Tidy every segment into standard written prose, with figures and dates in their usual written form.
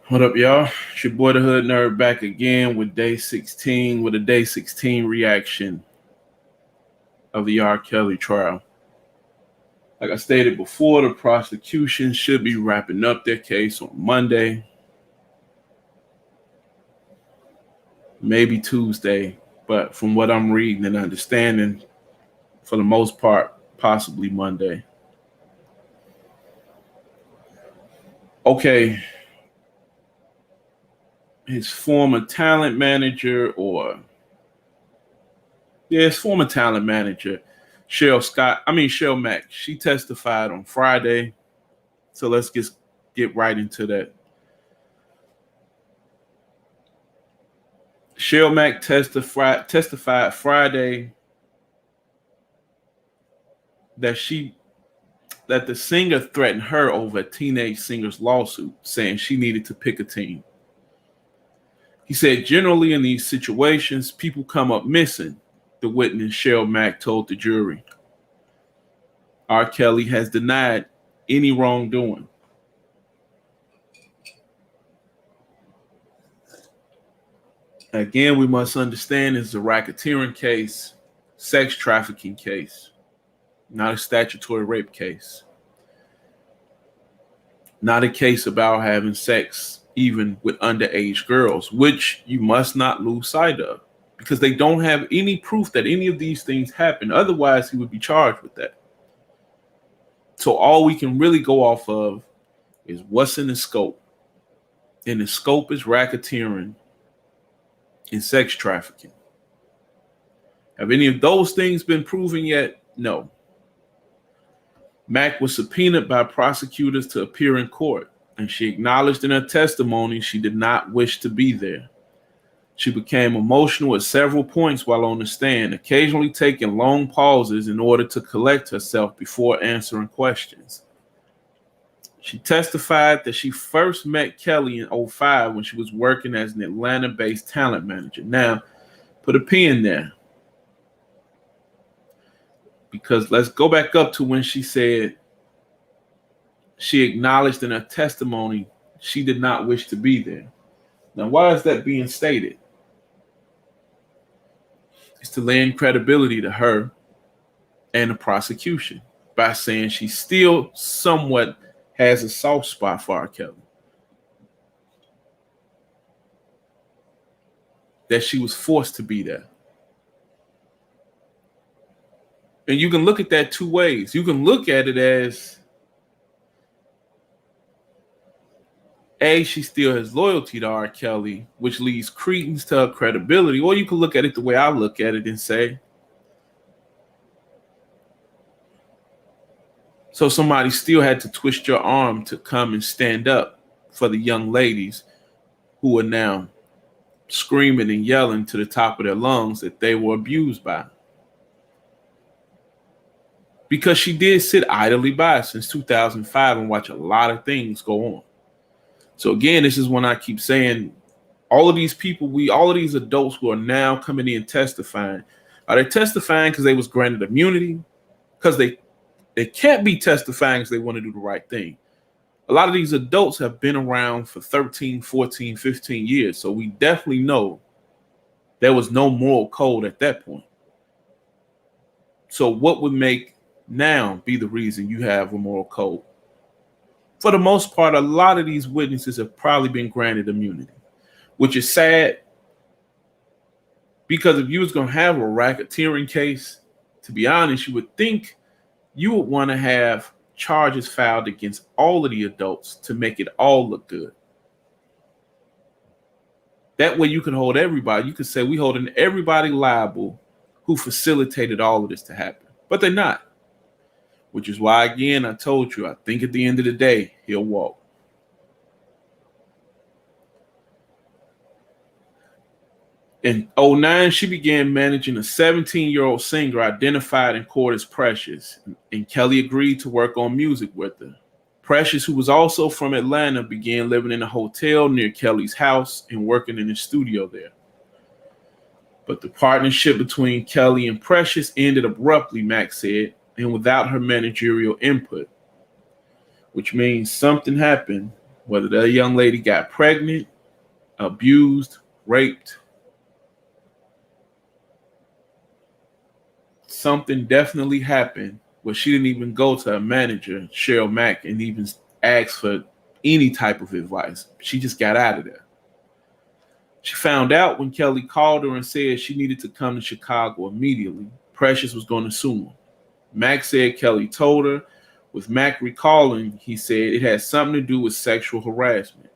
What up, y'all? It's your boy, the Hood Nerd, back again with day 16, with a day 16 reaction of the R. Kelly trial. Like I stated before, the prosecution should be wrapping up their case on Monday, maybe Tuesday, but from what I'm reading and understanding, for the most part, possibly Monday. Okay, his former talent manager, his former talent manager, Cheryl Mack, she testified on Friday. So let's get right into that. Cheryl Mack testified Friday that that the singer threatened her over a teenage singer's lawsuit, saying she needed to pick a team. He said, generally in these situations, people come up missing, the witness Cheryl Mack told the jury. R. Kelly has denied any wrongdoing. Again, we must understand it's a racketeering case, sex trafficking case, not a statutory rape case. Not a case about having sex even with underage girls, which you must not lose sight of because they don't have any proof that any of these things happened. Otherwise, he would be charged with that. So all we can really go off of is what's in the scope. And the scope is racketeering and sex trafficking. Have any of those things been proven yet? No. Mack was subpoenaed by prosecutors to appear in court, and she acknowledged in her testimony she did not wish to be there. She became emotional at several points while on the stand, occasionally taking long pauses in order to collect herself before answering questions. She testified that she first met Kelly in 2005 when she was working as an Atlanta-based talent manager. Now, put a pin there. Because let's go back up to when she said she acknowledged in her testimony she did not wish to be there. Now, why is that being stated? It's to lend credibility to her and the prosecution by saying she still somewhat has a soft spot for R. Kelly. That she was forced to be there. And you can look at that two ways. You can look at it as, A, she still has loyalty to R. Kelly, which leads credence to her credibility. Or you can look at it the way I look at it and say, so somebody still had to twist your arm to come and stand up for the young ladies who are now screaming and yelling to the top of their lungs that they were abused by. Because she did sit idly by since 2005 and watch a lot of things go on. So again, this is when I keep saying all of these people, all of these adults who are now coming in testifying, are they testifying because they was granted immunity? Because they can't be testifying because they want to do the right thing. A lot of these adults have been around for 13, 14, 15 years. So we definitely know there was no moral code at that point. So what would make now be the reason you have a moral code? For the most part, a lot of these witnesses have probably been granted immunity, which is sad because if you was going to have a racketeering case, to be honest, you would think you would want to have charges filed against all of the adults to make it all look good. That way you can hold everybody. You could say we holding everybody liable who facilitated all of this to happen, but they're not. Which is why, again, I told you, I think at the end of the day, he'll walk. In 2009, she began managing a 17-year-old singer identified in court as Precious, and Kelly agreed to work on music with her. Precious, who was also from Atlanta, began living in a hotel near Kelly's house and working in his studio there. But the partnership between Kelly and Precious ended abruptly, Mack said, and without her managerial input, which means something happened Whether the young lady got pregnant, abused, raped, something definitely happened where she didn't even go to her manager, Cheryl Mack, and even ask for any type of advice. She just got out of there. She found out when Kelly called her and said she needed to come to Chicago immediately. Precious was going to sue him. Mack said Kelly told her. With Mack recalling, he said it had something to do with sexual harassment.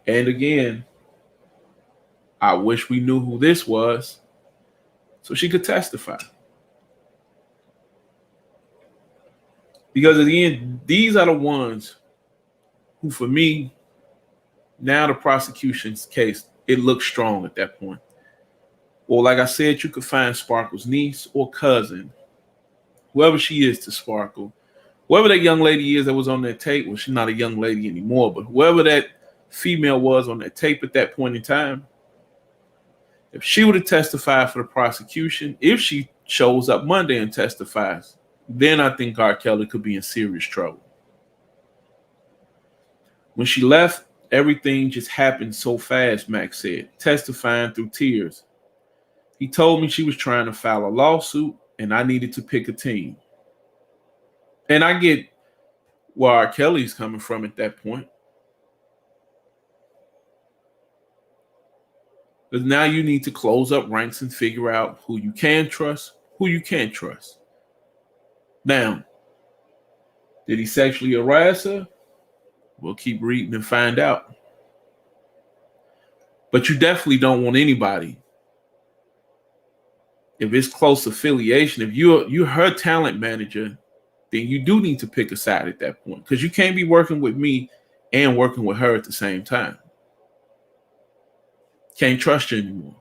And again, I wish we knew who this was so she could testify. Because at the end, these are the ones who, for me, now the prosecution's case, it looks strong at that point. Well, like I said, you could find Sparkle's niece or cousin, whoever she is to Sparkle, whoever that young lady is that was on that tape. Well, she's not a young lady anymore, but whoever that female was on that tape at that point in time, if she would have testified for the prosecution, if she shows up Monday and testifies, then I think R. Kelly could be in serious trouble. When she left, everything just happened so fast, Max said, testifying through tears. He told me she was trying to file a lawsuit and I needed to pick a team. And I get where R. Kelly's coming from at that point. Because now you need to close up ranks and figure out who you can trust, who you can't trust. Now, did he sexually harass her? We'll keep reading and find out. But you definitely don't want anybody, if it's close affiliation, if you're her talent manager, then you do need to pick a side at that point. Because you can't be working with me and working with her at the same time. Can't trust you anymore.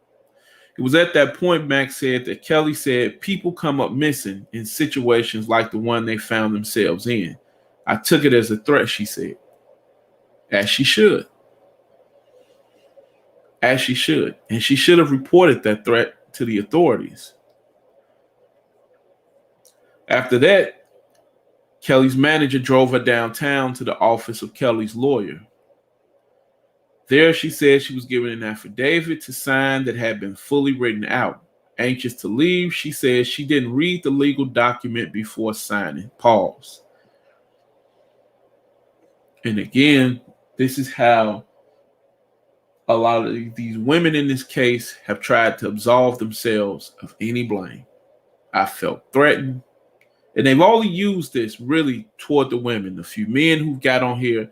It was at that point, Max said, that Kelly said people come up missing in situations like the one they found themselves in. I took it as a threat, she said. As she should. As she should. And she should have reported that threat to the authorities. After that, Kelly's manager drove her downtown to the office of Kelly's lawyer. There, she said she was given an affidavit to sign that had been fully written out. Anxious to leave, she said she didn't read the legal document before signing. Pause. And again, this is how a lot of these women in this case have tried to absolve themselves of any blame. I felt threatened. And they've only used this really toward the women. A few men who got on here,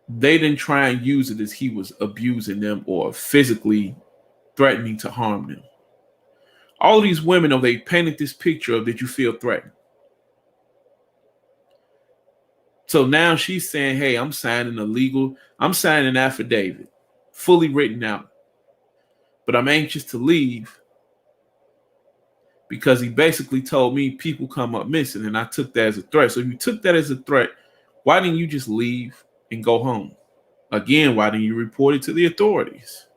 they didn't try and use it as he was abusing them or physically threatening to harm them. All of these women, though, they painted this picture of, did you feel threatened? So now she's saying, hey, I'm signing an affidavit, fully written out. But I'm anxious to leave because he basically told me people come up missing, and I took that as a threat. So if you took that as a threat, why didn't you just leave and go home? Again, why didn't you report it to the authorities?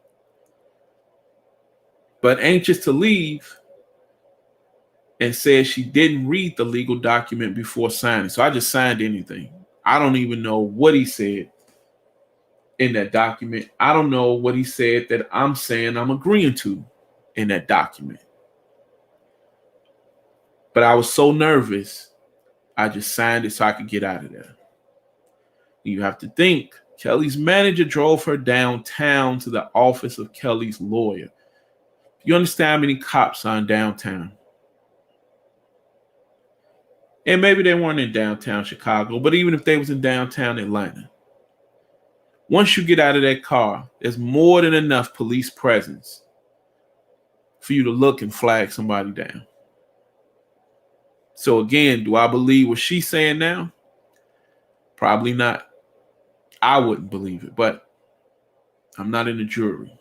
But anxious to leave and said she didn't read the legal document before signing. So I just signed anything. I don't even know what he said in that document. I don't know what he said that I'm saying I'm agreeing to in that document. But I was so nervous, I just signed it so I could get out of there. You have to think, Kelly's manager drove her downtown to the office of Kelly's lawyer. You understand how many cops are in downtown? And maybe they weren't in downtown Chicago, but even if they was in downtown Atlanta, once you get out of that car, there's more than enough police presence for you to look and flag somebody down. So again, do I believe what she's saying now? Probably not. I wouldn't believe it, but I'm not in the jury.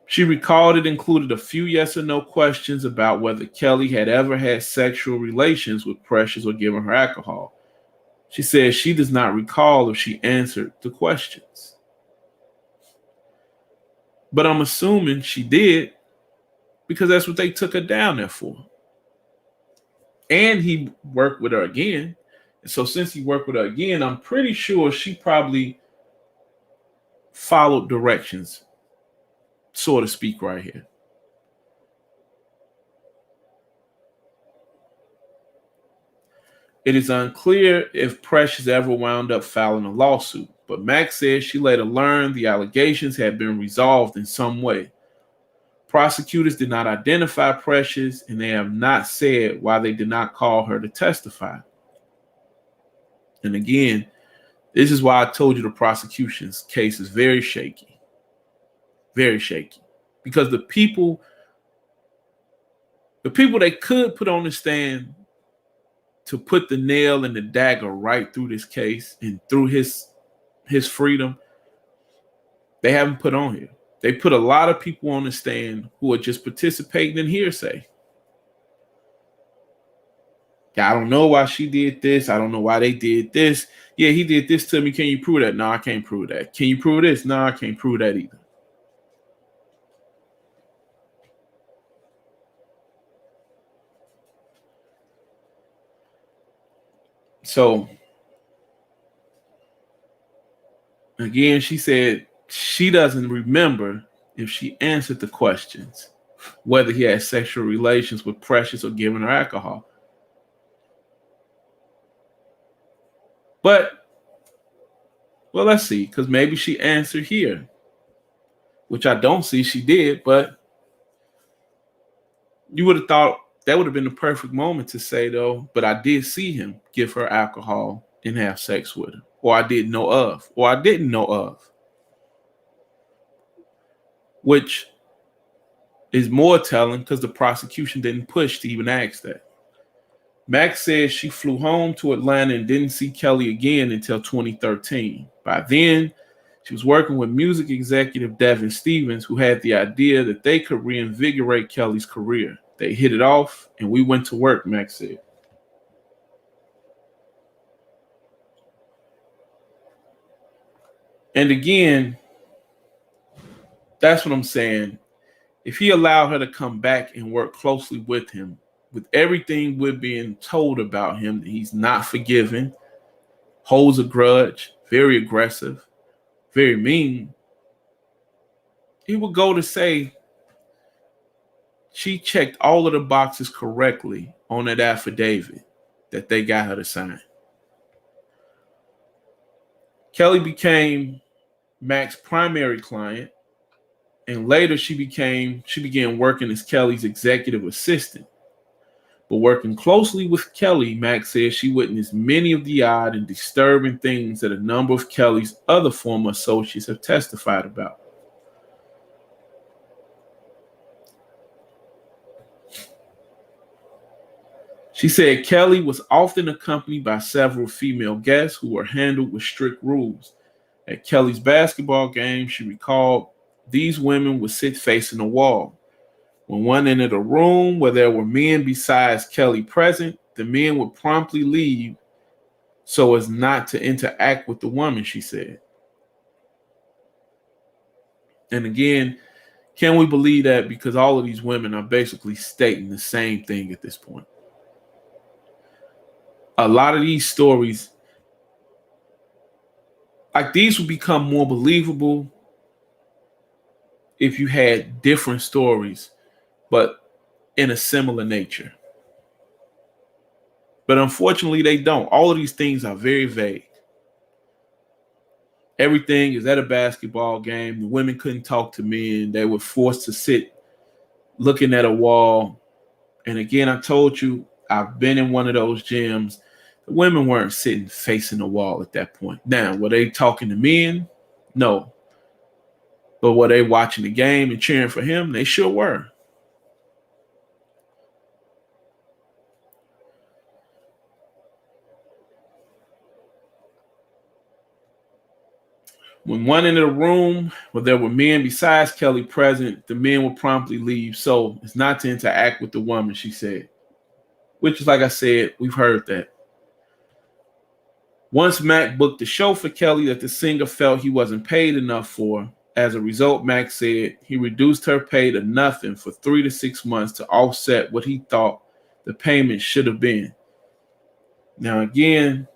She recalled it included a few yes or no questions about whether Kelly had ever had sexual relations with Precious or given her alcohol. She says she does not recall if she answered the questions. But I'm assuming she did because that's what they took her down there for. And he worked with her again. And so since he worked with her again, I'm pretty sure she probably followed directions, so to speak, right here. It is unclear if Precious ever wound up filing a lawsuit, but Max says she later learned the allegations had been resolved in some way. Prosecutors did not identify Precious, and they have not said why they did not call her to testify. And again, this is why I told you the prosecution's case is very shaky. Very shaky. Because the people they could put on the stand to put the nail and the dagger right through this case and through his freedom, they haven't put on here. They put a lot of people on the stand who are just participating in hearsay. Yeah, I don't know why she did this. I don't know why they did this. Yeah, he did this to me. Can you prove that? No, I can't prove that. Can you prove this? No, I can't prove that either. So, again, she said she doesn't remember if she answered the questions, whether he had sexual relations with Precious or giving her alcohol. But, well, let's see, because maybe she answered here, which I don't see she did, but you would have thought that would have been the perfect moment to say, though, but I did see him give her alcohol and have sex with her, or I didn't know of, which is more telling because the prosecution didn't push to even ask that. Max says she flew home to Atlanta and didn't see Kelly again until 2013. By then, she was working with music executive Devin Stevens, who had the idea that they could reinvigorate Kelly's career. They hit it off, and we went to work, Max said. And again, that's what I'm saying. If he allowed her to come back and work closely with him, with everything we're being told about him, that he's not forgiving, holds a grudge, very aggressive, very mean, he would go to say she checked all of the boxes correctly on that affidavit that they got her to sign. Kelly became Max's primary client, and later she began working as Kelly's executive assistant. But working closely with Kelly, Max says she witnessed many of the odd and disturbing things that a number of Kelly's other former associates have testified about. She said Kelly was often accompanied by several female guests who were handled with strict rules. At Kelly's basketball game, she recalled these women would sit facing the wall. When one entered a room where there were men besides Kelly present, the men would promptly leave so as not to interact with the woman, she said. And again, can we believe that? Because all of these women are basically stating the same thing at this point. A lot of these stories, like these, would become more believable if you had different stories, but in a similar nature. But unfortunately, they don't. All of these things are very vague. Everything is at a basketball game. The women couldn't talk to men. They were forced to sit looking at a wall. And again, I told you, I've been in one of those gyms. The women weren't sitting facing the wall at that point. Now, were they talking to men? No. But were they watching the game and cheering for him? They sure were. When one entered a room where there were men besides Kelly present, the men would promptly leave. So it's not to interact with the woman, she said. Which is, like I said, we've heard that. Once Mac booked a show for Kelly that the singer felt he wasn't paid enough for, as a result, Mac said he reduced her pay to nothing for 3 to 6 months to offset what he thought the payment should have been. Now, again,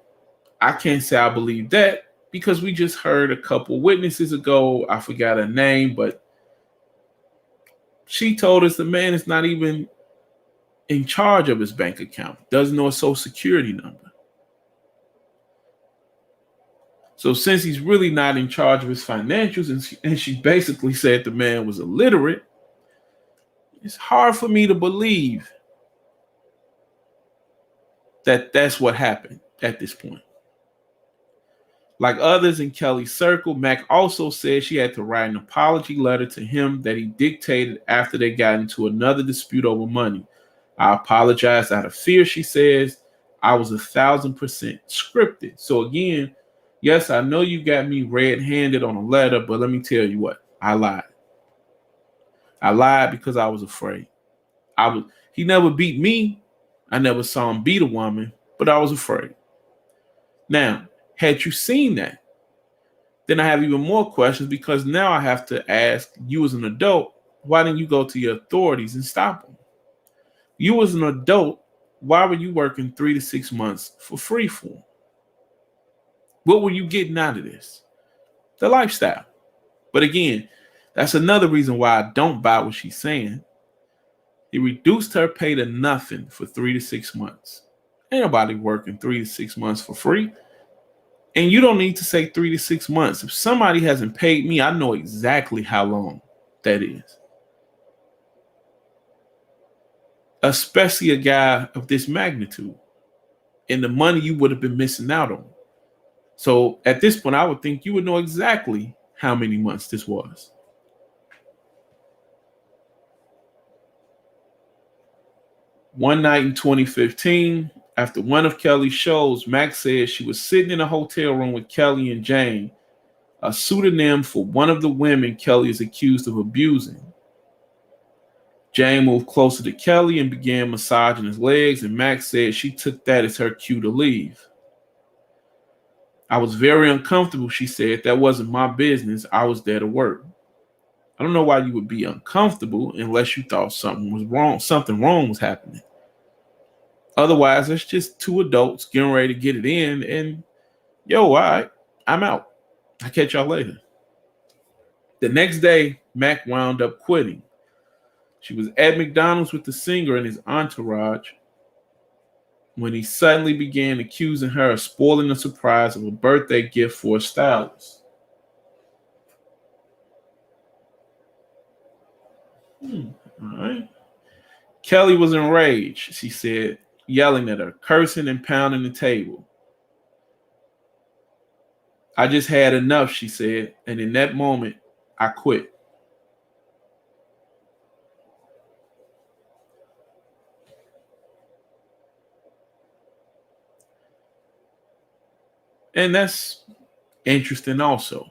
I can't say I believe that because we just heard a couple witnesses ago. I forgot her name, but she told us the man is not even in charge of his bank account, doesn't know his social security number. So since he's really not in charge of his financials, and she basically said the man was illiterate, it's hard for me to believe that that's what happened at this point. Like others in Kelly's circle, Mac also said she had to write an apology letter to him that he dictated after they got into another dispute over money. I apologized out of fear, she says. I was 1,000% scripted. So again, yes, I know you got me red-handed on a letter, but let me tell you what, I lied. I lied because I was afraid. He never beat me. I never saw him beat a woman, but I was afraid. Now, had you seen that, then I have even more questions because now I have to ask you as an adult, why didn't you go to your authorities and stop them? You as an adult, why were you working 3 to 6 months for free for them? What were you getting out of this? The lifestyle. But again, that's another reason why I don't buy what she's saying. He reduced her pay to nothing for 3 to 6 months. Ain't nobody working 3 to 6 months for free. And you don't need to say 3 to 6 months. If somebody hasn't paid me, I know exactly how long that is. Especially a guy of this magnitude and the money you would have been missing out on. So at this point, I would think you would know exactly how many months this was. One night in 2015, after one of Kelly's shows, Max said she was sitting in a hotel room with Kelly and Jane, a pseudonym for one of the women Kelly is accused of abusing. Jane moved closer to Kelly and began massaging his legs, and Max said she took that as her cue to leave. I was very uncomfortable, she said. That wasn't my business. I was there to work. I don't know why you would be uncomfortable unless you thought something was wrong, something wrong was happening. Otherwise, it's just two adults getting ready to get it in, and all right, I'm out. I'll catch y'all later. The next day, Mac wound up quitting. She was at McDonald's with the singer and his entourage when he suddenly began accusing her of spoiling the surprise of a birthday gift for a stylist. All right. Kelly was enraged, she said, yelling at her, cursing and pounding the table. I just had enough, she said, and in that moment, I quit. And that's interesting also.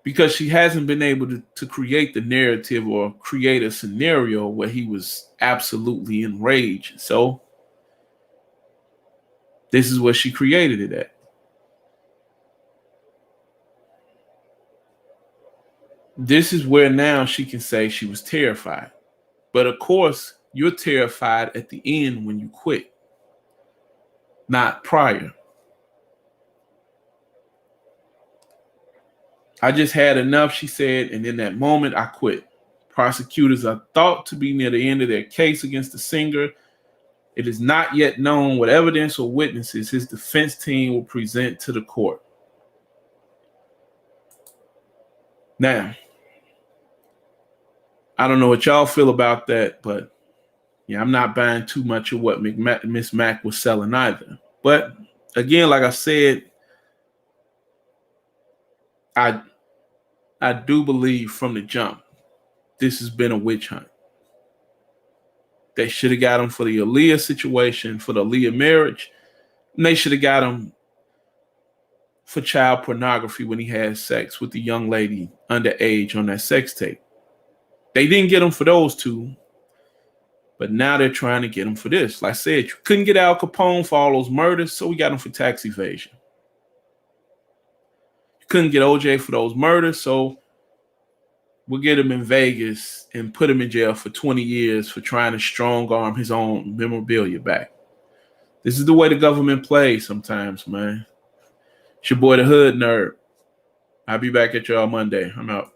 Because she hasn't been able to create the narrative or create a scenario where he was absolutely enraged. So this is where she created it at. This is where now she can say she was terrified. But of course, you're terrified at the end when you quit, not prior. I just had enough, she said, and in that moment, I quit. Prosecutors are thought to be near the end of their case against the singer. It is not yet known what evidence or witnesses his defense team will present to the court. Now, I don't know what y'all feel about that, but yeah, I'm not buying too much of what Miss Mac was selling either. But again, like I said, I do believe from the jump, this has been a witch hunt. They should have got him for the Aaliyah situation, for the Aaliyah marriage, and they should have got him for child pornography when he had sex with the young lady underage on that sex tape. They didn't get him for those two, but now they're trying to get him for this. Like I said, you couldn't get Al Capone for all those murders, so we got him for tax evasion. You couldn't get OJ for those murders, so we'll get him in Vegas and put him in jail for 20 years for trying to strong arm his own memorabilia back. This is the way the government plays sometimes, man. It's your boy, the Hood Nerd. I'll be back at y'all Monday. I'm out.